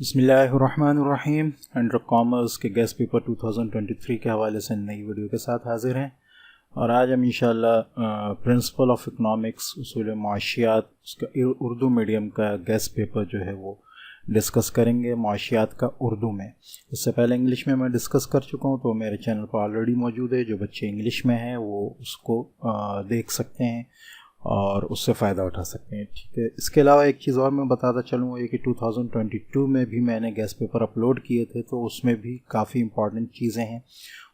बिस्मिल्लाहिर्रहमानिर्रहीम। Under commerce के guest paper 2023 के हवाले से नई वीडियो के साथ हाजिर हैं और आज हम इंशाल्लाह प्रिंसिपल ऑफ इकनॉमिक्स उसूल माशियात उसका उर्दू मीडियम का गेस्ट पेपर जो है वो डिस्कस करेंगे माशियात का उर्दू में। इससे पहले इंग्लिश में मैं डिस्कस कर चुका हूँ, तो मेरे चैनल पर ऑलरेडी मौजूद है। जो बच्चे इंग्लिश में हैं वो उसको देख सकते हैं और उससे फ़ायदा उठा सकते हैं। ठीक है, इसके अलावा एक चीज़ और मैं बताता चलूँ ये कि 2022 में भी मैंने गेस्ट पेपर अपलोड किए थे, तो उसमें भी काफ़ी इंपॉर्टेंट चीज़ें हैं,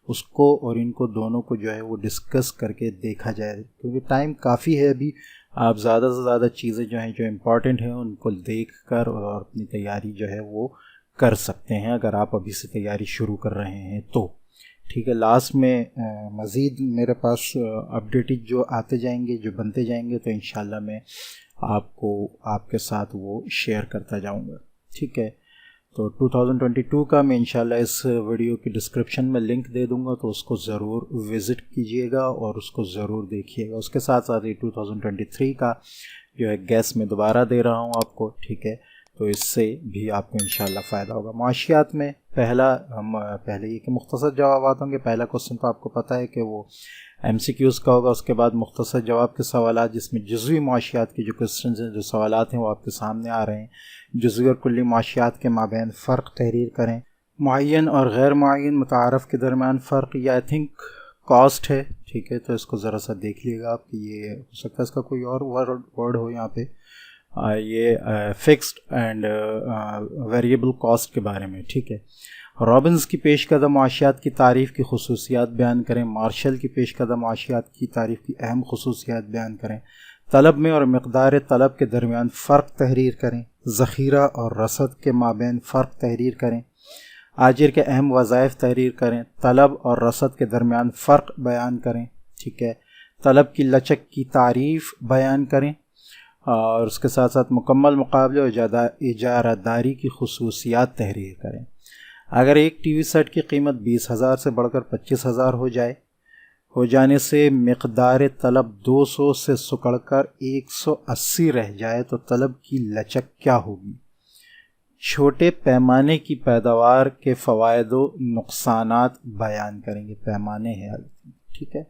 उसको और इनको दोनों को जो है वो डिस्कस करके देखा जाए, क्योंकि टाइम काफ़ी है अभी। आप ज़्यादा से ज़्यादा चीज़ें जो हैं जो इम्पॉर्टेंट हैं उनको देख कर और अपनी तैयारी जो है वो कर सकते हैं, अगर आप अभी से तैयारी शुरू कर रहे हैं तो। ठीक है, लास्ट में मज़ीद मेरे पास अपडेटेड जो आते जाएंगे, जो बनते जाएंगे, तो इंशाल्लाह मैं आपको आपके साथ वो शेयर करता जाऊंगा। ठीक है, तो 2022 का मैं इंशाल्लाह इस वीडियो की डिस्क्रिप्शन में लिंक दे दूंगा, तो उसको ज़रूर विज़िट कीजिएगा और उसको ज़रूर देखिएगा। उसके साथ साथ ही 2023 का जो है गैस में दोबारा दे रहा हूँ आपको। ठीक है, तो इससे भी आपको इंशाल्लाह फ़ायदा होगा। माशियात में हम पहले ये कि मुख्तसर जवाब होंगे। पहला क्वेश्चन तो आपको पता है कि वो MCQs का होगा। उसके बाद मुख्तसर जवाब के सवाल, जिसमें जुज़वी माशियात के जो क्वेश्चन हैं, जो सवाल हैं, वो आपके सामने आ रहे हैं। जुज़वी और कुल्ली माशियात के माबैन फ़र्क तहरीर करें। मुअय्यन और गैर मुअय्यन मुतारफ़ के दरमियान फ़र्क, या आई थिंक कॉस्ट है। ठीक है, तो इसको ज़रा सा देख लीजिएगा आप कि ये हो सकता है इसका कोई और वर्ड हो यहाँ पे। ये फिक्स्ड एंड वेरिएबल कॉस्ट के बारे में। ठीक है, रॉबिन्स की पेशकदम माशियात की तारीफ़ की खसूसियात बयान करें। मार्शल की पेशकदम माशियात की तारीफ़ की अहम खसूसियात बयान करें। तलब में और मकदार तलब के दरमियान फ़र्क तहरीर करें। ज़ख़ीरा और रसद के माबैन फ़र्क तहरीर करें। आजिर के अहम वज़ाइफ तहरीर करें। तलब और रसद के दरमियान फ़र्क बयान करें। ठीक है, तलब की लचक की तारीफ़ बयान करें और उसके साथ साथ मुकम्मल मुकाबले और इजारादारी की खसूसियात तहरीर करें। अगर एक टीवी सेट की कीमत 20,000 से बढ़कर 25,000 हो जाने से मकदार तलब 200 से सुकड़कर 180 रह जाए तो तलब की लचक क्या होगी? छोटे पैमाने की पैदावार के फ़वाइदो नुकसानात बयान करेंगे। पैमाने है, ठीक है।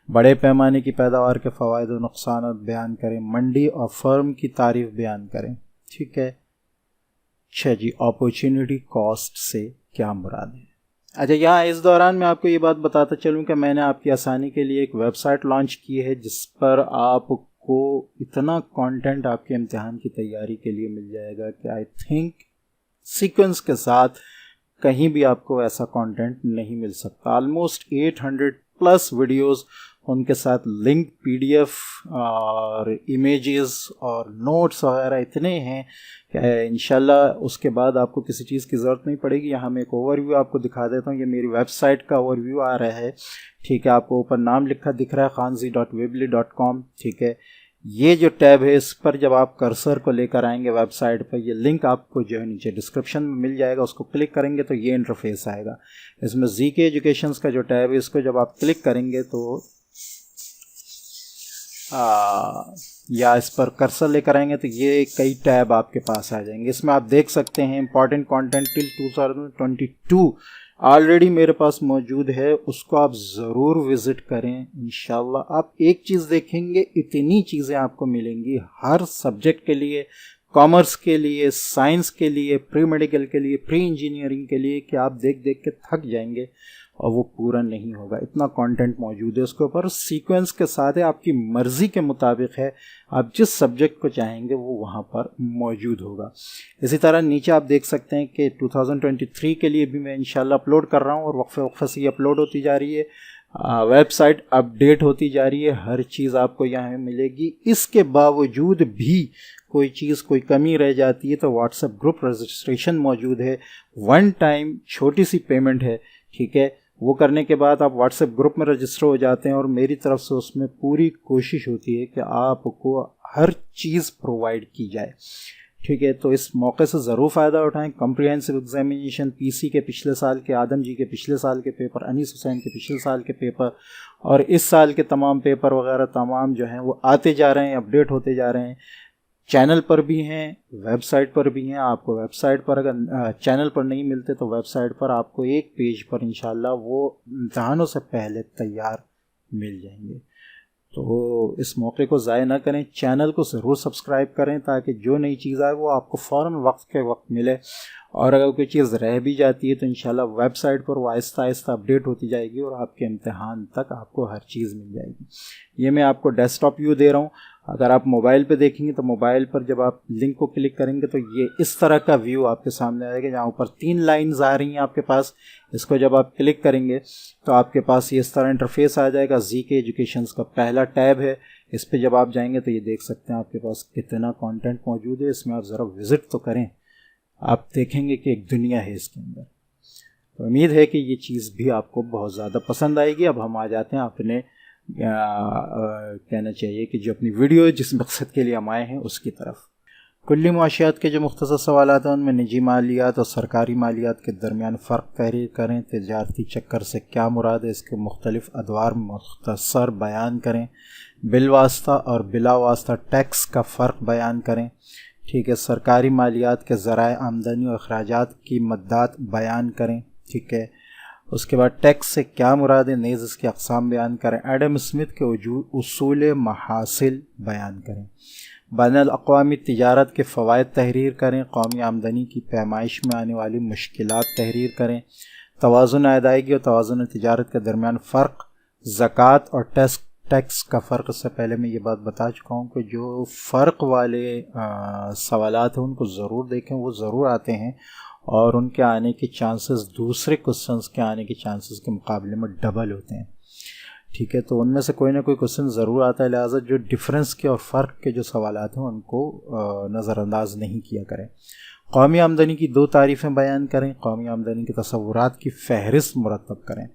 बड़े पैमाने की पैदावार के फ़वाइद और नुकसान बयान करें। मंडी और फर्म की तारीफ़ बयान करें। ठीक है। अच्छा जी, अपॉर्चुनिटी कॉस्ट से क्या मुराद है? अच्छा, यहाँ इस दौरान मैं आपको ये बात बताता चलूँ कि मैंने आपकी आसानी के लिए एक वेबसाइट लॉन्च की है, जिस पर आपको इतना कंटेंट आपके इम्तिहान की तैयारी के लिए मिल जाएगा कि आई थिंक सीक्वेंस के साथ कहीं भी आपको ऐसा कंटेंट नहीं मिल सकता। ऑलमोस्ट 800+ वीडियोस, उनके साथ लिंक, PDF और इमेजेस और नोट्स वगैरह इतने हैं कि इंशाल्लाह उसके बाद आपको किसी चीज़ की ज़रूरत नहीं पड़ेगी। यहाँ मैं एक ओवरव्यू आपको दिखा देता हूँ। ये मेरी वेबसाइट का ओवरव्यू आ रहा है। ठीक है, आपको ऊपर नाम लिखा दिख रहा है khanzi.weebly.com। ठीक है, ये जो टैब है, इस पर जब आप कर्सर को लेकर आएंगे वेबसाइट पर, ये लिंक आपको जो है नीचे डिस्क्रिप्शन में मिल जाएगा। उसको क्लिक करेंगे तो ये इंटरफेस आएगा। इसमें GK एजुकेशन का जो टैब है, इसको जब आप क्लिक करेंगे तो या इस पर कर्सर लेकर आएंगे तो ये कई टैब आपके पास आ जाएंगे। इसमें आप देख सकते हैं इंपॉर्टेंट कंटेंट टिल 2022 ऑलरेडी मेरे पास मौजूद है, उसको आप ज़रूर विज़िट करें। इंशाल्लाह आप एक चीज़ देखेंगे, इतनी चीज़ें आपको मिलेंगी हर सब्जेक्ट के लिए, कॉमर्स के लिए, साइंस के लिए, प्री मेडिकल के लिए, प्री इंजीनियरिंग के लिए, कि आप देख देख के थक जाएंगे और वो पूरा नहीं होगा। इतना कंटेंट मौजूद है उसके ऊपर। सीक्वेंस के साथ है, आपकी मर्ज़ी के मुताबिक है, आप जिस सब्जेक्ट को चाहेंगे वो वहाँ पर मौजूद होगा। इसी तरह नीचे आप देख सकते हैं कि 2023 के लिए भी मैं इंशाल्लाह अपलोड कर रहा हूँ और वक्फे से ये अपलोड होती जा रही है। वेबसाइट अपडेट होती जा रही है, हर चीज़ आपको यहाँ मिलेगी। इसके बावजूद भी कोई चीज़, कोई कमी रह जाती है तो व्हाट्सएप ग्रुप रजिस्ट्रेशन मौजूद है। 1 टाइम छोटी सी पेमेंट है। ठीक है, वो करने के बाद आप व्हाट्सएप ग्रुप में रजिस्टर हो जाते हैं और मेरी तरफ से उसमें पूरी कोशिश होती है कि आपको हर चीज़ प्रोवाइड की जाए। ठीक है, तो इस मौके से ज़रूर फ़ायदा उठाएं। कॉम्प्रिहेंसिव एग्जामिनेशन, PC के पिछले साल के, आदम जी के पिछले साल के पेपर, अनीस हुसैन के पिछले साल के पेपर और इस साल के तमाम पेपर वगैरह तमाम जो हैं वो आते जा रहे हैं, अपडेट होते जा रहे हैं। चैनल पर भी हैं, वेबसाइट पर भी हैं। आपको वेबसाइट पर अगर चैनल पर नहीं मिलते तो वेबसाइट पर आपको एक पेज पर इंशाल्लाह वो इम्तहानों से पहले तैयार मिल जाएंगे। तो इस मौके को ज़ाया ना करें, चैनल को ज़रूर सब्सक्राइब करें ताकि जो नई चीज़ आए वो आपको फ़ौरन वक्त के वक्त मिले। और अगर कोई चीज़ रह भी जाती है तो इंशाल्लाह वेबसाइट पर वो आहिस्ता आहिस्ता अपडेट होती जाएगी और आपके इम्तिहान तक आपको हर चीज़ मिल जाएगी। ये मैं आपको डेस्कटॉप व्यू दे रहा हूँ। अगर आप मोबाइल पे देखेंगे तो मोबाइल पर जब आप लिंक को क्लिक करेंगे तो ये इस तरह का व्यू आपके सामने आएगा, जहाँ ऊपर 3 लाइंस आ रही हैं आपके पास। इसको जब आप क्लिक करेंगे तो आपके पास ये इस तरह इंटरफेस आ जाएगा। GK एजुकेशंस का पहला टैब है, इस पर जब आप जाएंगे तो ये देख सकते हैं आपके पास कितना कंटेंट मौजूद है। इसमें आप ज़रा विज़िट तो करें, आप देखेंगे कि एक दुनिया है इसके अंदर। तो उम्मीद है कि ये चीज़ भी आपको बहुत ज़्यादा पसंद आएगी। अब हम आ जाते हैं अपने कहना चाहिए कि जो अपनी वीडियो जिस मकसद के लिए हम आए हैं उसकी तरफ। कुल्ली मुआशियात के जो मुख्तसर सवालात हैं उनमें निजी मालियात और सरकारी मालियात के दरमियान फ़र्क तहरीर करें। तिजारती चक्कर से क्या मुराद है, इसके मुख्तलिफ अदवार मुख्तसर बयान करें। बिलवास्ता और बिलावास्ता टैक्स का फ़र्क बयान करें। ठीक है, सरकारी मालियात के ज़राए आमदनी और अखराजात की मद्दात बयान करें। ठीक है, उसके बाद टैक्स से क्या मुराद है, नेज़ इसकी अक़साम बयान करें। एडम स्मिथ के उसूल महासिल बयान करें। बैनुल अक़वामी तिजारत के फ़वाइद तहरीर करें। कौमी आमदनी की पैमाइश में आने वाली मुश्किलात तहरीर करें। तवाज़ुन अदायगी और तवाज़ुन तिजारत के दरमियान फ़र्क। ज़कात और टैक्स का फ़र्क, इससे पहले मैं ये बात बता चुका हूँ कि जो फ़र्क वाले सवालात हैं उनको ज़रूर देखें, वो ज़रूर आते हैं और उनके आने के चांसेस दूसरे क्वेश्चंस के आने के चांसेस के मुकाबले में डबल होते हैं। ठीक है, तो उनमें से कोई ना कोई क्वेश्चन ज़रूर आता है, लिहाजा जो डिफरेंस के और फ़र्क के जो सवालात हैं उनको नज़रअंदाज नहीं किया करें। कौमी आमदनी की 2 तारीफ़ें बयान करें। कौमी आमदनी के तसव्वुरात की फ़हरिस्त मुरतब करें।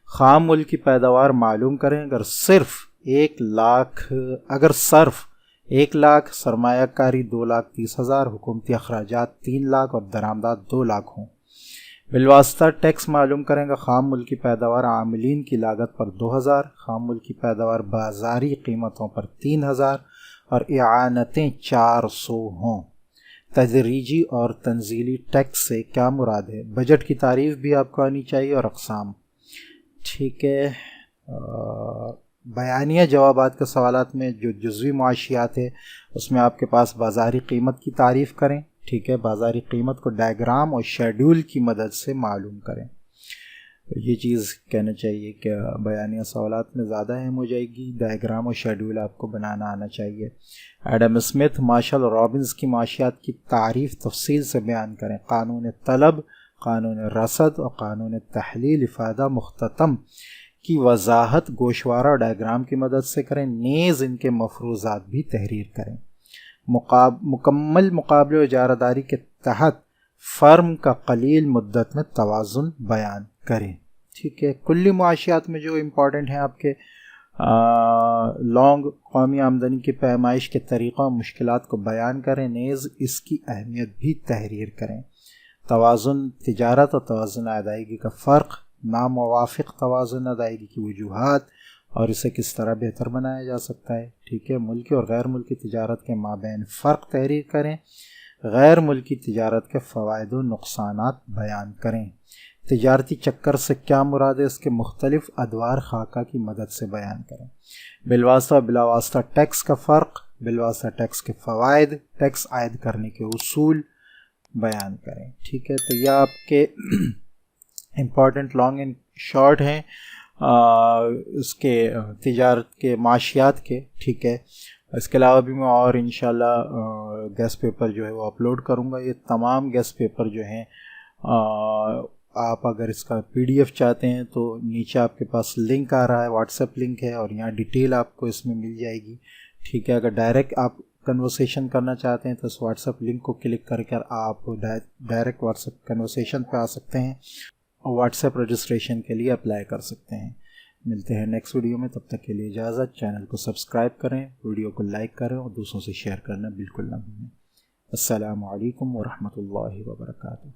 ख़ाम मुल्क की पैदावार मालूम करें। अगर सिर्फ 1 लाख, सरमायाकारी 2,30,000, हुकूमती अखराजात 3 लाख और दरामदात 2 लाख हों। बिलवास्ता टैक्स मालूम करेंगे। ख़ाम मुल्क की पैदावार आमिलीन की लागत पर 2,000, ख़ाम मुल्क की पैदावार बाज़ारी कीमतों पर 3,000 और इआनतें 400 हों। तदरीजी और तंजीली टैक्स से क्या मुराद है, बजट की तारीफ़ भी आपको आनी चाहिए और अक़साम। ठीक है, बयानिया जवाबात के सवालात में जो जुज़वी मुआशियात है उसमें आपके पास बाज़ारी कीमत की तारीफ़ करें। ठीक है, बाज़ारी कीमत को डायग्राम और शेड्यूल की मदद से मालूम करें। तो ये चीज़ कहना चाहिए कि बयानिया सवालात में ज़्यादा अहम हो जाएगी। डायग्राम और शेड्यूल आपको बनाना आना चाहिए। एडम स्मिथ, मार्शल और रॉबिन्स की माशियात की तारीफ़ तफसील से बयान करें। कानून तलब, कानून रसद और कानून तहलील इफ़ादा मुख्ततम की वजाहत गोशवारा और डायग्राम की मदद से करें। नेज़ इनके मफरूज़ात भी तहरीर करें। मुकम्मल मुकाबले इजारादारी के तहत फ़र्म का कलील मुद्दत में तवाज़ुन बयान करें। ठीक है, कुल्ली मुआशियात में जो इम्पॉर्टेंट हैं आपके लॉन्ग कौमी आमदनी की पैमाइश के तरीक़ों और मुश्किलात को बयान करें। नेज़ इसकी अहमियत भी तहरीर करें। तवाज़ुन तिजारत और तवाज़ुन अदायगी का फ़र्क, नामुवाफ़िक़ तवाज़ुन अदायगी की वजूहात और इसे किस तरह बेहतर बनाया जा सकता है। ठीक है, मुल्की और गैर मुल्की तिजारत के माबैन फ़र्क तहरीर करें। गैर मुल्की तिजारत के फ़वाइद व नुक़सानात बयान करें। तिजारती चक्कर से क्या मुराद है, इसके मुख्तलिफ अदवार खाका की मदद से बयान करें। बिलवास्ता बिलावास्ता टैक्स का फ़र्क, बिलवास्ता टैक्स के फ़वाइद, टैक्स आयद करने के उसूल बयान करें। ठीक है, तो यह आपके इम्पॉर्टेंट लॉन्ग एंड शॉर्ट हैं इसके तिजारत के माशियात के। ठीक है, इसके अलावा भी मैं और इंशाल्लाह गेस्ट पेपर जो है वो अपलोड करूँगा। ये तमाम गेस्ट पेपर जो हैं आप अगर इसका PDF चाहते हैं तो नीचे आपके पास लिंक आ रहा है, व्हाट्सएप लिंक है और यहाँ डिटेल आपको इसमें मिल जाएगी। ठीक है, अगर डायरेक्ट आप कन्वर्सेशन करना चाहते हैं तो इस व्हाट्सएप लिंक को क्लिक करके आप डायरेक्ट व्हाट्सएप कन्वर्सेशन पे आ सकते हैं और व्हाट्सएप रजिस्ट्रेशन के लिए अप्लाई कर सकते हैं। मिलते हैं नेक्स्ट वीडियो में, तब तक के लिए इजाज़त। चैनल को सब्सक्राइब करें, वीडियो को लाइक करें और दूसरों से शेयर करना बिल्कुल ना भूलें। अस्सलामु अलैकुम व रहमतुल्लाहि व बरकातुहू।